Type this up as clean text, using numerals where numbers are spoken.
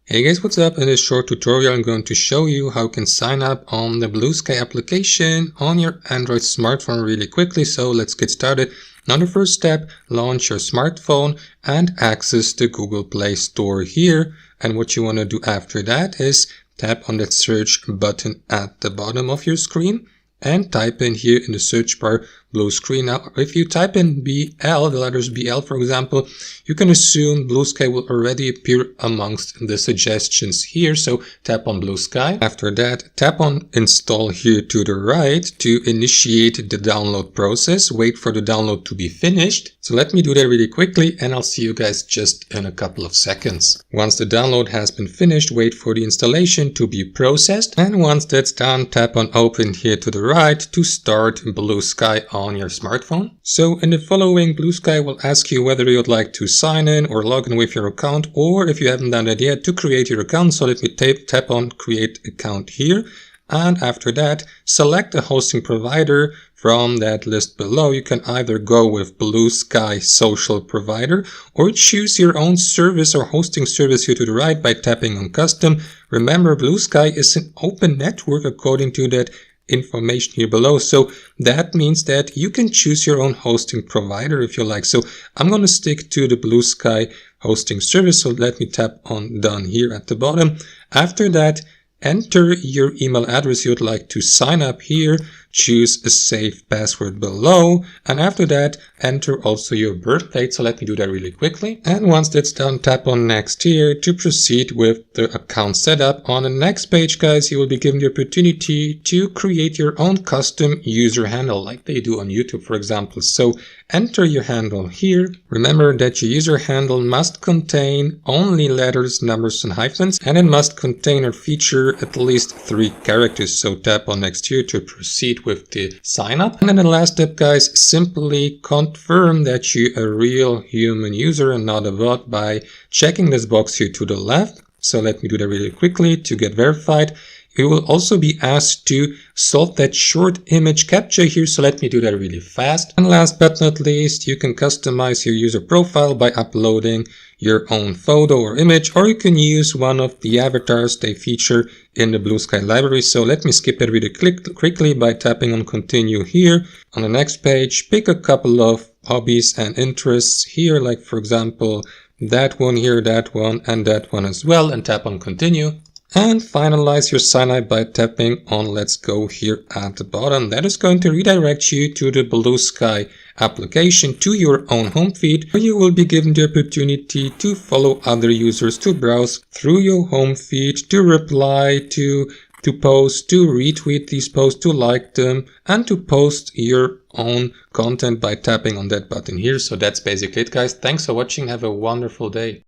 Hey guys, what's up? In this short tutorial I'm going to show you how you can sign up on the Bluesky application on your Android smartphone really quickly. So let's get started. Now the first step, launch your smartphone and access the Google Play Store here. And what you want to do after that is tap on that search button at the bottom of your screen and type in here in the search bar Bluesky. Now, if you type in BL, the letters BL, for example, you can assume Bluesky will already appear amongst the suggestions here. So tap on Bluesky. After that, tap on install here to the right to initiate the download process. Wait for the download to be finished. So let me do that really quickly and I'll see you guys just in a couple of seconds. Once the download has been finished, wait for the installation to be processed. And once that's done, tap on open here to the right to start Bluesky on your smartphone. So in the following, Bluesky will ask you whether you would like to sign in or log in with your account, or if you haven't done that yet, to create your account. So let me tap on create account here. And after that, select a hosting provider from that list below. You can either go with Bluesky social provider or choose your own service or hosting service here to the right by tapping on custom. Remember, Bluesky is an open network according to that information here below. So that means that you can choose your own hosting provider if you like. So I'm going to stick to the Bluesky hosting service. So let me tap on done here at the bottom. After that, enter your email address you'd like to sign up here, choose a safe password below, and after that enter also your birth date. So let me do that really quickly. And once that's done, tap on next here to proceed with the account setup. On the next page, guys, you will be given the opportunity to create your own custom user handle like they do on YouTube, for example. So enter your handle here. Remember that your user handle must contain only letters, numbers, and hyphens, and it must contain or feature at least 3 characters. So tap on next here to proceed with the sign up. And then the last step, guys, simply confirm that you're a real human user and not a bot by checking this box here to the left. So let me do that really quickly to get verified. You will also be asked to solve that short image captcha here, so let me do that really fast. And last but not least, you can customize your user profile by uploading your own photo or image, or you can use one of the avatars they feature in the Bluesky library. So let me skip that really quickly by tapping on continue here. On the next page, pick a couple of hobbies and interests here, like for example, that one here, that one, and that one as well, and tap on continue. And finalize your sign up by tapping on let's go here at the bottom. That is going to redirect you to the Bluesky application, to your own home feed, where you will be given the opportunity to follow other users, to browse through your home feed, to reply, to post, to retweet these posts, to like them, and to post your own content by tapping on that button here. So that's basically it, guys. Thanks for watching. Have a wonderful day.